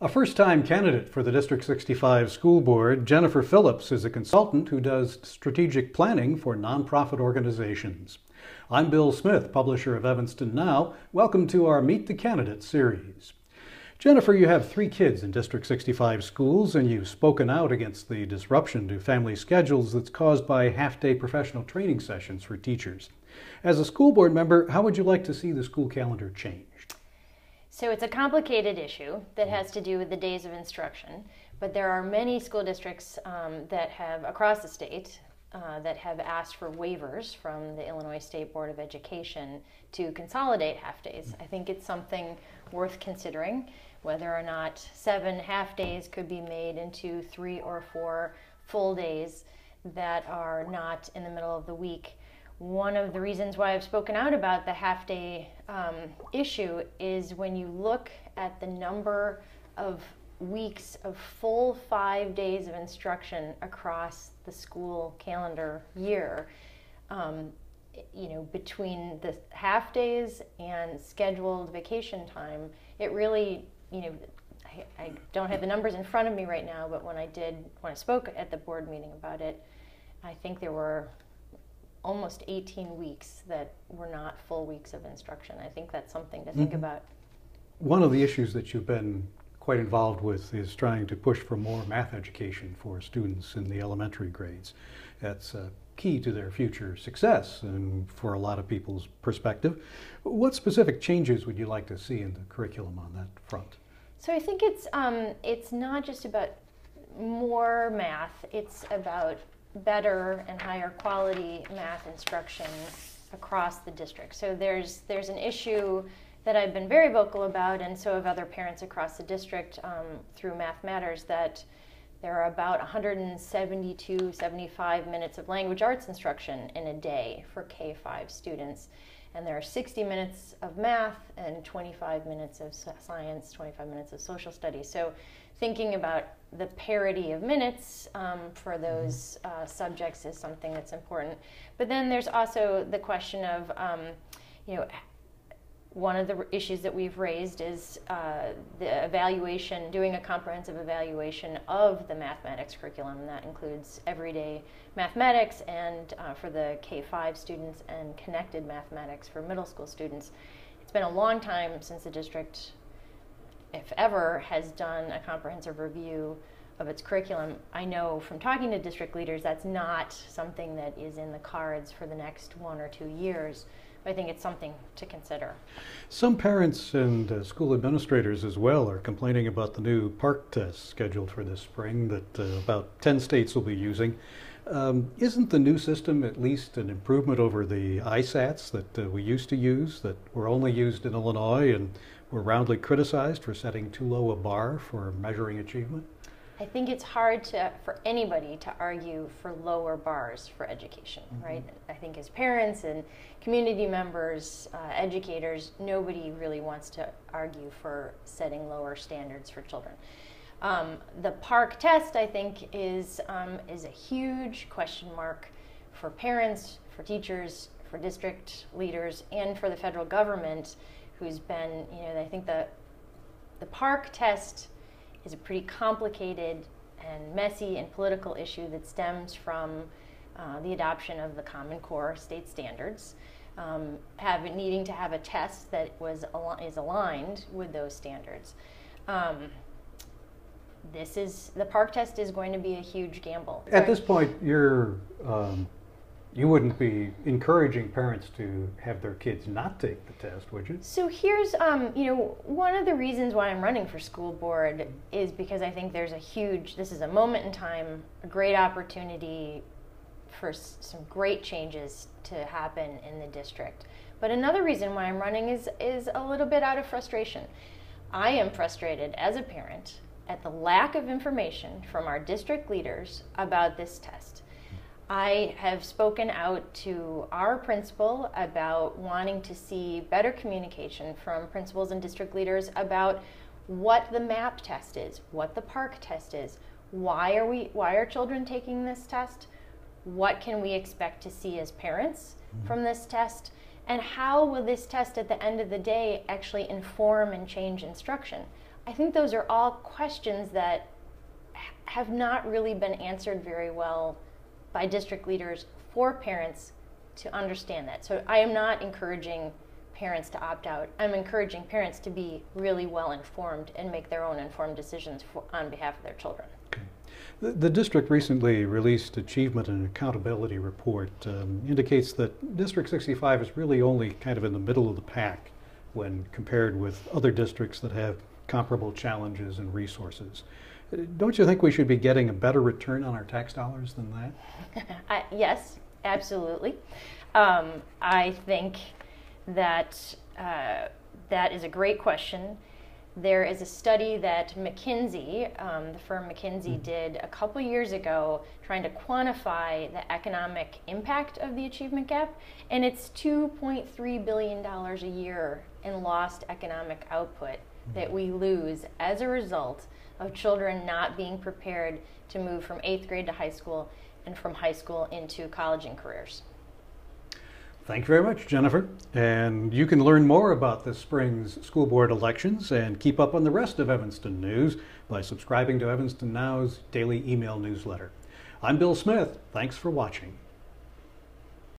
A first-time candidate for the District 65 School Board, Jennifer Phillips is a consultant who does strategic planning for nonprofit organizations. I'm Bill Smith, publisher of Evanston Now. Welcome to our Meet the Candidate series. Jennifer, you have 3 kids in District 65 schools, and you've spoken out against the disruption to family schedules that's caused by half-day professional training sessions for teachers. As a school board member, how would you like to see the school calendar changed? So it's a complicated issue that has to do with the days of instruction, but there are many school districts that have, across the state, that have asked for waivers from the Illinois State Board of Education to consolidate half-days. I think it's something worth considering, whether or not 7 half-days could be made into 3 or 4 full days that are not in the middle of the week. One of the reasons why I've spoken out about the half-day issue is when you look at the number of weeks of full 5 days of instruction across the school calendar year, between the half-days and scheduled vacation time, it really, I don't have the numbers in front of me right now, but when I spoke at the board meeting about it, I think there were almost 18 weeks that were not full weeks of instruction. I think that's something to think about. One of the issues that you've been quite involved with is trying to push for more math education for students in the elementary grades. That's key to their future success and for a lot of people's perspective. What specific changes would you like to see in the curriculum on that front? So I think it's not just about more math, it's about better and higher quality math instruction across the district. So there's an issue that I've been very vocal about, and so have other parents across the district through Math Matters, that there are about 175 minutes of language arts instruction in a day for K-5 students. And there are 60 minutes of math and 25 minutes of science, 25 minutes of social studies. So thinking about the parity of minutes for those subjects is something that's important. But then there's also the question of, one of the issues that we've raised is the evaluation, doing a comprehensive evaluation of the mathematics curriculum. And that includes everyday mathematics and for the K-5 students, and connected mathematics for middle school students. It's been a long time since the district, if ever, has done a comprehensive review of its curriculum. I know from talking to district leaders that's not something that is in the cards for the next 1 or 2 years. I think it's something to consider. Some parents and school administrators as well are complaining about the new PARCC test scheduled for this spring that about 10 states will be using. Isn't the new system at least an improvement over the ISATs that we used to use, that were only used in Illinois and were roundly criticized for setting too low a bar for measuring achievement? I think it's hard for anybody to argue for lower bars for education, right? I think as parents and community members, educators, nobody really wants to argue for setting lower standards for children. The PARCC test, I think, is a huge question mark for parents, for teachers, for district leaders, and for the federal government, who's been, I think the PARCC test is a pretty complicated and messy and political issue that stems from the adoption of the Common Core state standards, needing to have a test that is aligned with those standards. The PARCC test is going to be a huge gamble. At this point, you wouldn't be encouraging parents to have their kids not take the test, would you? So here's, one of the reasons why I'm running for school board is because I think there's this is a moment in time, a great opportunity for some great changes to happen in the district. But another reason why I'm running is a little bit out of frustration. I am frustrated as a parent at the lack of information from our district leaders about this test. I have spoken out to our principal about wanting to see better communication from principals and district leaders about what the MAP test is, what the PARCC test is, why are children taking this test, what can we expect to see as parents from this test, and how will this test at the end of the day actually inform and change instruction. I think those are all questions that have not really been answered very well by district leaders for parents to understand that. So I am not encouraging parents to opt out. I'm encouraging parents to be really well informed and make their own informed decisions on behalf of their children. Okay. The district recently released Achievement and Accountability Report. Indicates that District 65 is really only kind of in the middle of the pack when compared with other districts that have comparable challenges and resources. Don't you think we should be getting a better return on our tax dollars than that? Yes, absolutely. I think that that is a great question. There is a study that McKinsey, the firm McKinsey, did a couple years ago trying to quantify the economic impact of the achievement gap, and it's $2.3 billion a year in lost economic output that we lose as a result of children not being prepared to move from 8th grade to high school and from high school into college and careers. Thank you very much, Jennifer. And you can learn more about this spring's school board elections and keep up on the rest of Evanston news by subscribing to Evanston Now's daily email newsletter. I'm Bill Smith. Thanks for watching.